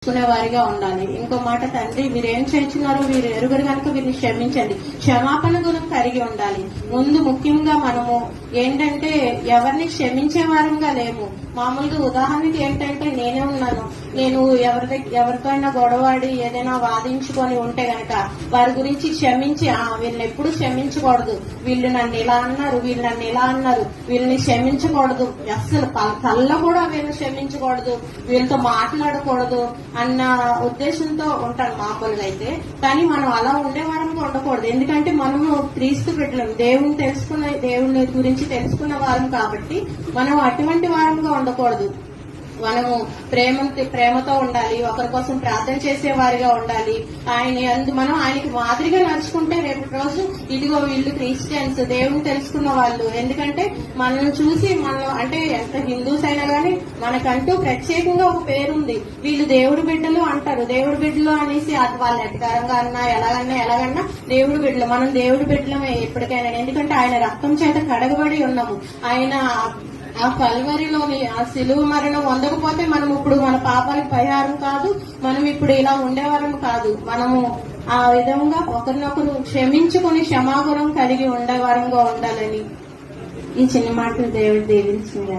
వారిగా ఉండాలి. ఇంకో మాట, తండ్రి వీరేం చేస్తున్నారు వీరు ఎరుగురు కనుక వీరిని క్షమించండి. క్షమాపణ గుణం కలిగి ఉండాలి. ముందు ముఖ్యంగా మనము ఏంటంటే ఎవరిని క్షమించే వారంగా లేము. మామూలుగా ఉదాహరణకి ఏంటంటే నేనే ఉన్నాను, నేను ఎవరితో అయినా గొడవాడి ఏదైనా వాదించుకొని ఉంటే గనక వారి గురించి క్షమించి వీళ్ళని ఎప్పుడు క్షమించకూడదు, వీళ్ళు నన్ను ఇలా అన్నారు, వీళ్ళు నన్ను ఇలా అన్నారు, వీళ్ళని క్షమించకూడదు, అస్సలు కళ్ళ కూడా వీళ్ళని క్షమించకూడదు, వీళ్ళతో మాట్లాడకూడదు అన్న ఉద్దేశంతో ఉంటాను మామూలుగా అయితే. కానీ మనం అలా ఉండేవారంగా ఉండకూడదు. ఎందుకంటే మనము క్రీస్తు బిడ్డలం, దేవుని గురించి తెలుసుకున్న వారం కాబట్టి మనం అటువంటి వారంగా ఉండకూడదు. మనము ప్రేమతో ఉండాలి, ఒకరి కోసం ప్రార్థన చేసే వారిగా ఉండాలి. మనం ఆయనకి మాదిరిగా నడుచుకుంటే రేపటి రోజు ఇదిగో వీళ్ళు క్రిస్టియన్స్, దేవుని తెలుసుకున్న వాళ్ళు. ఎందుకంటే మనల్ని చూసి అంటే ఎంత హిందూస్ అయినా గానీ మనకంటూ ప్రత్యేకంగా ఒక పేరుంది. వీళ్ళు దేవుడి బిడ్డలు అంటారు. దేవుడి బిడ్డలు అనేసి వాళ్ళు ఎటకారంగా అన్నా ఎలాగన్నా దేవుడి బిడ్డలు. మనం దేవుడి బిడ్డలమే ఎప్పటికైనా. ఎందుకంటే ఆయన రక్తం చేత కడగబడి ఉన్నాము. ఆయన ఆ కల్వరిలోని ఆ సిలువ మరణం పొందకపోతే మనం ఇప్పుడు మన పాపాలకు పరిహారం కాదు, మనం ఇప్పుడు ఇలా ఉండేవారం కాదు. మనము ఆ విధంగా ఒకరినొకరు క్షమించుకుని క్షమాగుణం కలిగి ఉండేవారంగా ఉండాలని ఈ చిన్న మాటలు దేవుడు దీవించింది.